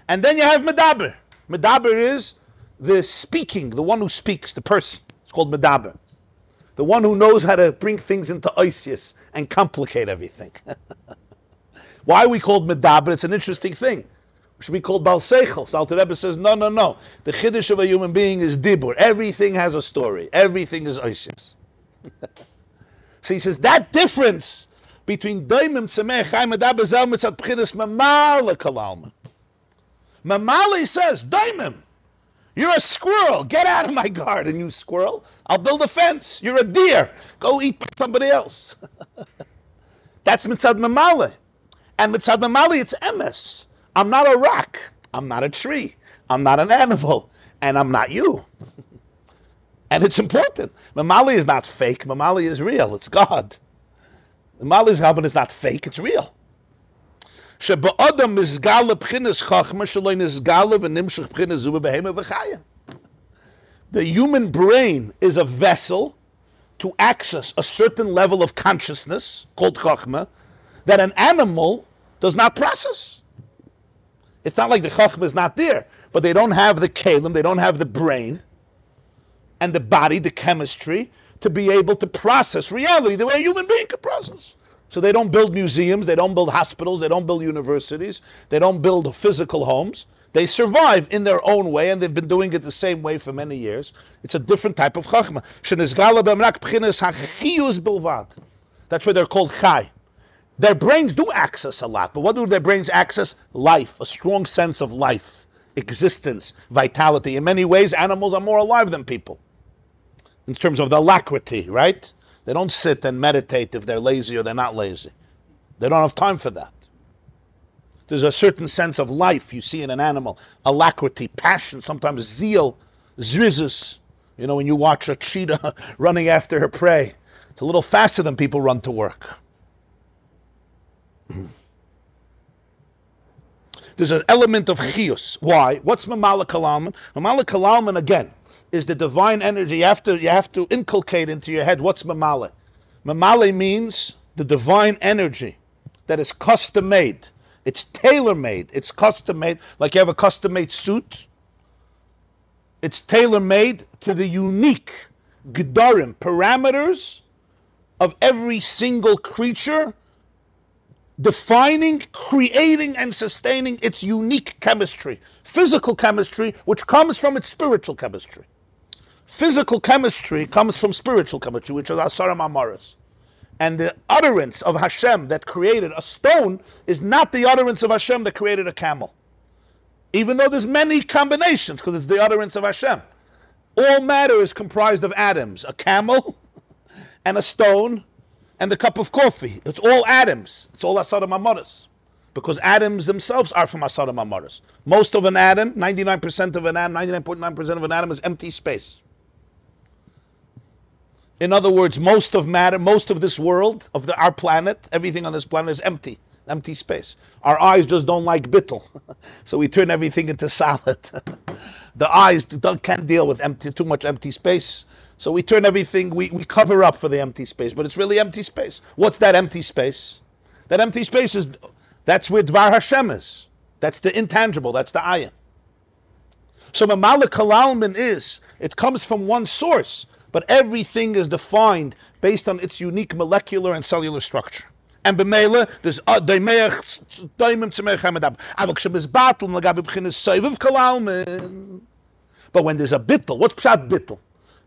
[SPEAKER 2] And then you have Medaber. Medaber is the speaking, the one who speaks, the person. It's called Medaber. The one who knows how to bring things into oisius and complicate everything. Why are we called medaber? It's an interesting thing. We should be called Baal Seichel. So Alter Rebbe says, no. The chiddush of a human being is dibur. Everything has a story. Everything is oisius. So he says, that difference between doimim, tzemeh, chai, medaber, zel, mitzat, p'chinas, mamale, kalalma. Mamale says, doimim, you're a squirrel. Get out of my garden, you squirrel. I'll build a fence. You're a deer. Go eat by somebody else. That's mitzad mamale. And mitzad mamale, it's emes. I'm not a rock. I'm not a tree. I'm not an animal. And I'm not you. And it's important. Mamali is not fake. Mamali is real. It's God. Mamali's Rabban is not fake. It's real. The human brain is a vessel to access a certain level of consciousness, called chachma, that an animal does not process. It's not like the chachma is not there, but they don't have the kalim, they don't have the brain and the body, the chemistry, to be able to process reality the way a human being can process. So they don't build museums, they don't build hospitals, they don't build universities, they don't build physical homes. They survive in their own way, and they've been doing it the same way for many years. It's a different type of chachma. That's why they're called chai. Their brains do access a lot, but what do their brains access? Life, a strong sense of life, existence, vitality. In many ways, animals are more alive than people in terms of the alacrity, right? They don't sit and meditate if they're lazy or they're not lazy. They don't have time for that. There's a certain sense of life you see in an animal, alacrity, passion, sometimes zeal, zrizus. You know, when you watch a cheetah running after her prey, it's a little faster than people run to work. There's an element of chiyus. Why? What's mamala kalalman? Mamala kalalman, again, is the divine energy. You have to inculcate into your head what's mamale. Mamale means the divine energy that is custom made. It's tailor made. It's custom made, like you have a custom made suit. It's tailor made to the unique gedarim, parameters of every single creature, defining, creating, and sustaining its unique chemistry. Physical chemistry, which comes from its spiritual chemistry. Physical chemistry comes from spiritual chemistry, which is Asaram Amaris. And the utterance of Hashem that created a stone is not the utterance of Hashem that created a camel. Even though there's many combinations, because it's the utterance of Hashem. All matter is comprised of atoms. A camel and a stone and the cup of coffee. It's all atoms. It's all Asaram Amaris. Because atoms themselves are from Asaram Amaris. Most of an atom, 99% of an atom, 99.9% of an atom is empty space. In other words, most of matter, most of this world, our planet, everything on this planet is empty space. Our eyes just don't like bittul, so we turn everything into salad. The eyes can't deal with too much empty space, so we turn everything, we cover up for the empty space, but it's really empty space. What's that empty space? That empty space that's where Dvar Hashem is. That's the intangible, that's the ayin. So Mamala Kalalman it comes from one source, but everything is defined based on its unique molecular and cellular structure. And b'meila, there's daimim tzemech hamadab. Avok is battle l'gabi b'chinas soiviv kalalmin. But when there's a bittul, what's pshat bittul?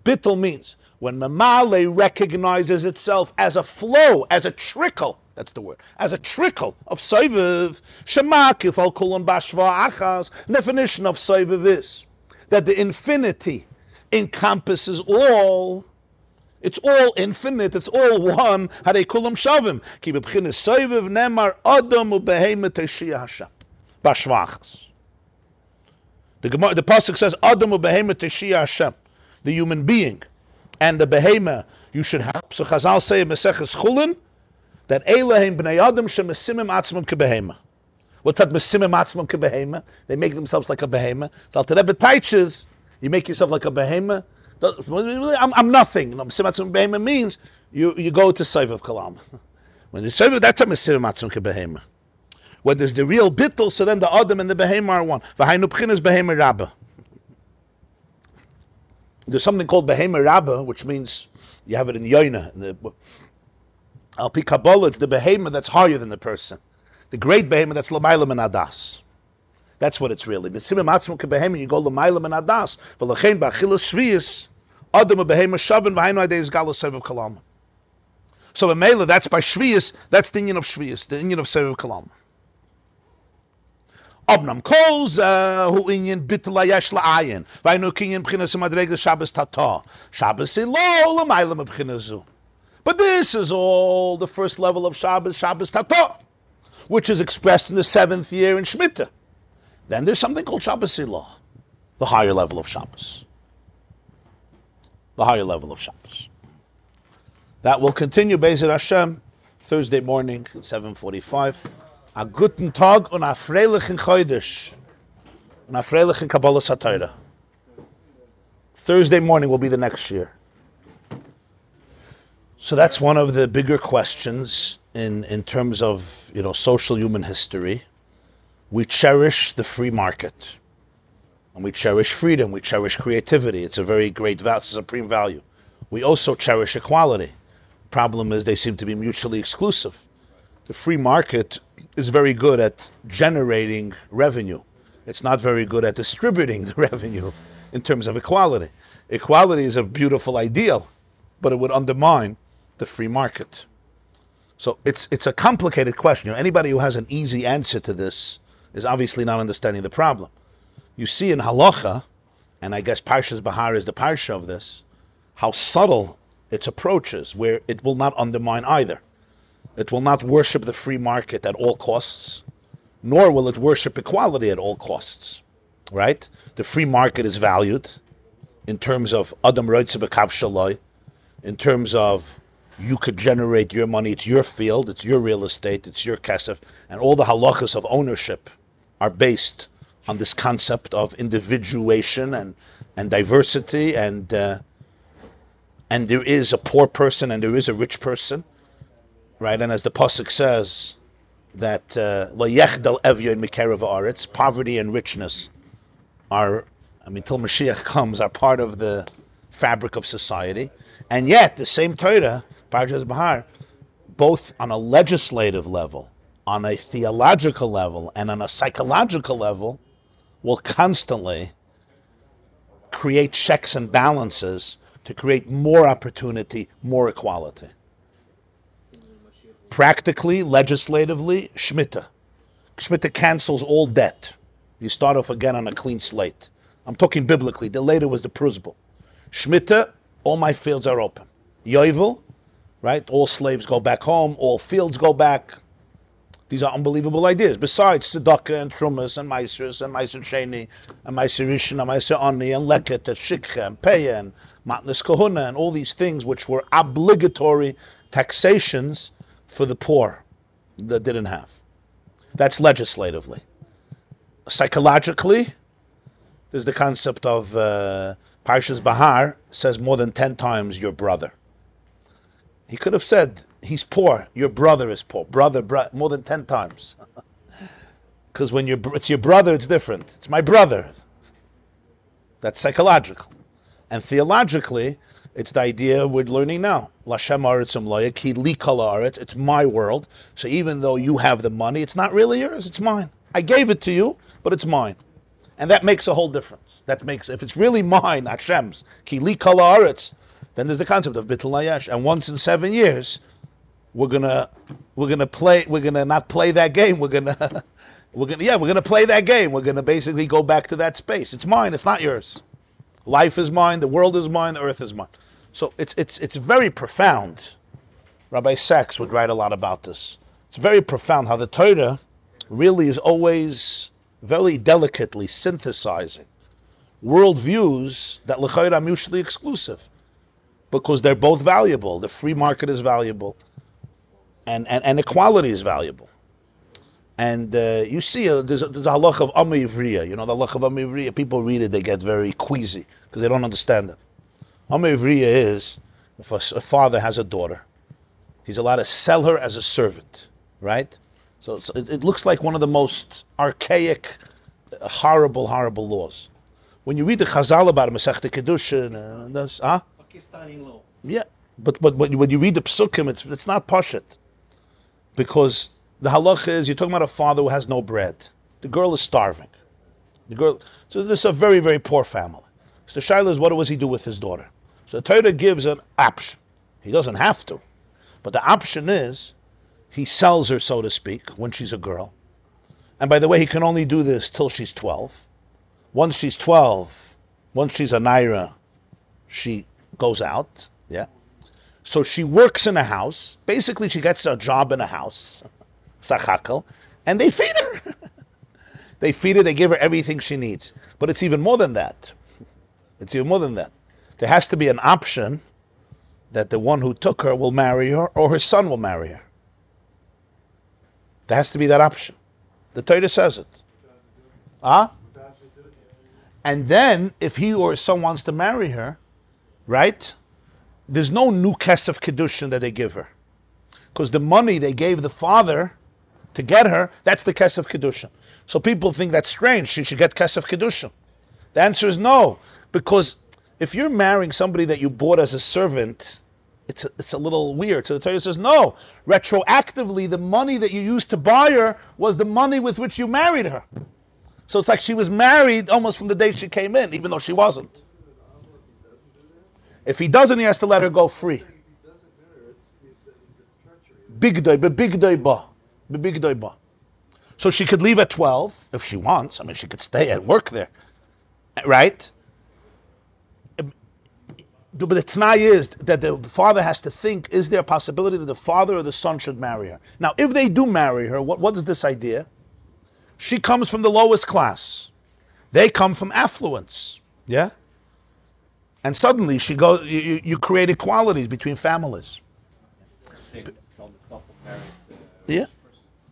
[SPEAKER 2] Bittul means when mamale recognizes itself as a flow, as a trickle. That's the word. As a trickle of soiviv. Shemakif al kulon bashva achas. Definition of soiviv is that the infinity encompasses all. It's all infinite. It's all one. Harei kulam shavim. Ki b'bchinas soiviv nemar adam u'behema teshia Hashem. Bashvachas. The pasuk says adam u'behema teshia Hashem. The human being and the behema you should have. So Chazal say in Maseches Chulin that Elohim b'nei adam shemesimim atzmam kebehema. What's that mesimim atzmam kebehema? They make themselves like a behema. So Alter Rebbe teaches, you make yourself like a behema. I'm nothing. Mesimim atzmam kebehema means you go to Soivav Kalam. When there's Soivav, that's a mesimim atzmam kebehema. When there's the real bittul, so then the adam and the behema are one. V'hainu b'chinas behema rabba. There's something called Behema Rabba, which means you have it in Yoina. Al Pi Kabbalah, it's the Behema that's higher than the person. The great Behema that's L'mayla min Adas. That's what it's really. B'simim atzmo kebehema, you go L'mayla min Adas. V'lachein b'achilas shviyas, adam Behema shaven v'hainu adei izgalos seviv kalam. So in Mela, that's by shviyas, that's the inyan of shviyas, the inyan of seviv kalam. Obnam calls who inyan bitla yesh la'ayin. V'hainu kinyan b'chinas madrega Shabbos tata. Shabbos ilo L'mayla m'b'chinazu. But this is all the first level of Shabbos, Shabbos tata, which is expressed in the 7th year in Shemitah. Then there's something called Shabbos Ilah, the higher level of Shabbos. The higher level of Shabbos. That will continue, Be'ezrat Hashem, Thursday morning, 7:45. A guten Tag und a freilichen Chodesh. Und a freilichen Kabbalah Satira. Thursday morning will be the next year. So that's one of the bigger questions in terms of, social human history. We cherish the free market. And we cherish freedom. We cherish creativity. It's a very great value, supreme value. We also cherish equality. Problem is they seem to be mutually exclusive. The free market is very good at generating revenue. It's not very good at distributing the revenue in terms of equality. Equality is a beautiful ideal, but it would undermine the free market. So it's a complicated question. Anybody who has an easy answer to this is obviously not understanding the problem. You see in Halacha, and I guess Parshas Behar is the parsha of this, how subtle its approach is, where it will not undermine either. It will not worship the free market at all costs, nor will it worship equality at all costs, right? The free market is valued in terms of Adam Roitze B'Kav Shaloi, in terms of you could generate your money, it's your field, it's your real estate, it's your kesef, and all the halachas of ownership are based on this concept of individuation and diversity, and there is a poor person and there is a rich person, right? And as the pasuk says, that lo yechdel evyon mikerav haaretz, poverty and richness are, till Mashiach comes, are part of the fabric of society, and yet the same Torah, Parshas Behar, both on a legislative level, on a theological level, and on a psychological level, will constantly create checks and balances to create more opportunity, more equality. Practically, legislatively, Shemitah. Shemitah cancels all debt. You start off again on a clean slate. I'm talking biblically. The later was the Prusbul. Shemitah, all my fields are open. Yovel, right? All slaves go back home. All fields go back. These are unbelievable ideas. Besides tzedakah and trumas and maisers and maiser sheni and maiser rishon and maiser ani and leket and shikha and peya and matnas kahuna and all these things which were obligatory taxations for the poor that didn't have. That's legislatively. Psychologically, there's the concept of Parshas Behar says more than 10 times your brother. He could have said, he's poor, your brother is poor. Brother, more than 10 times. Because when it's your brother, it's different. It's my brother. That's psychological. And theologically, it's the idea we're learning now. Lashem haaretz umloya, ki li kol haaretz. It's my world. So even though you have the money, it's not really yours, it's mine. I gave it to you, but it's mine. And that makes a whole difference. That makes, if it's really mine, Hashem's, ki li kol haaretz, then there's the concept of bittul hayesh. And once in 7 years, we're gonna not play that game. We're gonna play that game. We're gonna basically go back to that space. It's mine. It's not yours. Life is mine. The world is mine. The earth is mine. So it's very profound. Rabbi Sachs would write a lot about this. It's very profound how the Torah really is always very delicately synthesizing worldviews that l'chayra are mutually exclusive, because they're both valuable. The free market is valuable, and equality is valuable. And you see, there's a halach of Amma Ivriya. You know, the halach of Amma Ivriya, people read it, they get very queasy, because they don't understand it. Amma Ivriya is, if a father has a daughter, he's allowed to sell her as a servant, right? So it looks like one of the most archaic, horrible laws. When you read the Chazal about Masechta Kedushin,
[SPEAKER 1] Pakistani law.
[SPEAKER 2] yeah, but when you read the Psukim, it's not Pashut. Because the halacha is, you're talking about a father who has no bread. The girl is starving. So this is a very, very poor family. So the shaila is, what does he do with his daughter? So the Torah gives an option. He doesn't have to. But the option is, he sells her, so to speak, when she's a girl. And by the way, he can only do this till she's 12. Once she's 12, once she's a naira, she goes out. Yeah. So she works in a house. Basically, she gets a job in a house, sachakel, and they feed her. They feed her, they give her everything she needs. But it's even more than that. It's even more than that. There has to be an option that the one who took her will marry her or her son will marry her. There has to be that option. The Torah says it. And then, if he or his son wants to marry her, right, there's no new kesef kedushin that they give her. Because the money they gave the father to get her, that's the kesef kedushin. So people think that's strange, she should get kesef kedushin. The answer is no, because if you're marrying somebody that you bought as a servant, it's a little weird. So the Torah says, no, retroactively, the money that you used to buy her was the money with which you married her. So it's like she was married almost from the day she came in, even though she wasn't. If he doesn't, he has to let her go free. Big day ba. So she could leave at 12 if she wants. I mean, she could stay and work there, right? But the t'nai is that the father has to think, is there a possibility that the father or the son should marry her? Now, if they do marry her, what is this idea? She comes from the lowest class. They come from affluence. Yeah? And suddenly she goes, you create equalities between families. Yeah.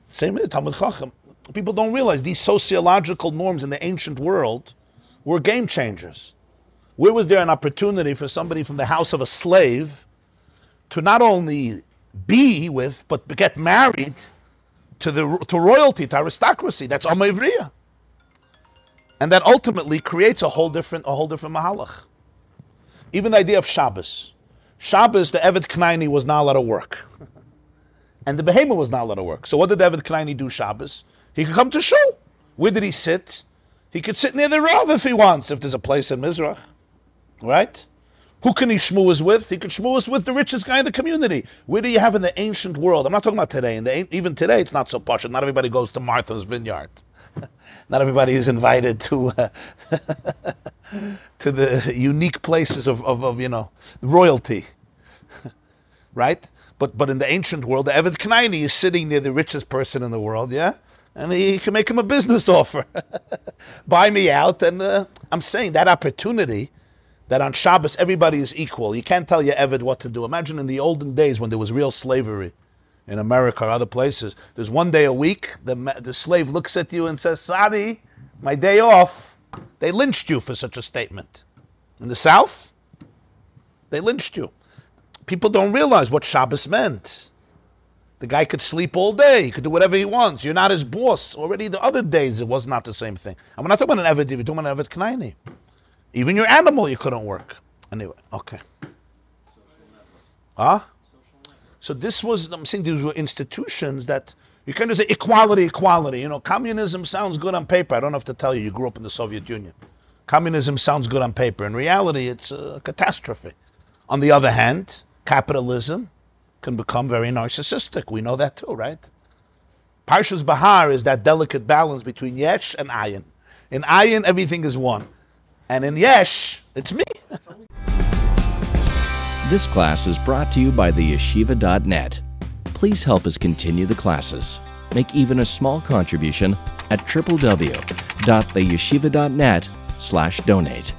[SPEAKER 2] Same with Talmud Chacham. People don't realize these sociological norms in the ancient world were game changers. Where was there an opportunity for somebody from the house of a slave to not only be with, but get married to royalty, to aristocracy? That's Amma Ivriya. And that ultimately creates a whole different mahalach. Even the idea of Shabbos. Shabbos, the Eved Knaini was not allowed to work. And the Behemoth was not allowed to work. So what did the Eved Knaini do Shabbos? He could come to shul. Where did he sit? He could sit near the Rav if he wants, if there's a place in Mizrach. Right? Who can he shmooze with? He could shmooze with the richest guy in the community. Where do you have in the ancient world? I'm not talking about today. Even today, it's not so posh. Not everybody goes to Martha's Vineyard. Not everybody is invited to to the unique places of royalty. Right? But in the ancient world, the Eved Knaini is sitting near the richest person in the world, yeah? And he can make him a business offer. Buy me out. And I'm saying that opportunity, that on Shabbos everybody is equal. You can't tell your Eved what to do. Imagine in the olden days when there was real slavery in America or other places. There's one day a week, the slave looks at you and says, sorry, my day off. They lynched you for such a statement. In the South, they lynched you. People don't realize what Shabbos meant. The guy could sleep all day. He could do whatever he wants. You're not his boss. Already the other days, it was not the same thing. I'm not talking about an Eved, you're talking about an Eved Knaini. Even your animal, you couldn't work. Anyway, okay. So this was, I'm saying these were institutions that, you can't just say equality. Communism sounds good on paper. I don't have to tell you, you grew up in the Soviet Union. Communism sounds good on paper. In reality, it's a catastrophe. On the other hand, capitalism can become very narcissistic. We know that too, right? Parshas Behar is that delicate balance between Yesh and Ayin. In Ayin, everything is one. And in Yesh, it's me.
[SPEAKER 3] This class is brought to you by theyeshiva.net. Please help us continue the classes. Make even a small contribution at www.theyeshiva.net/donate.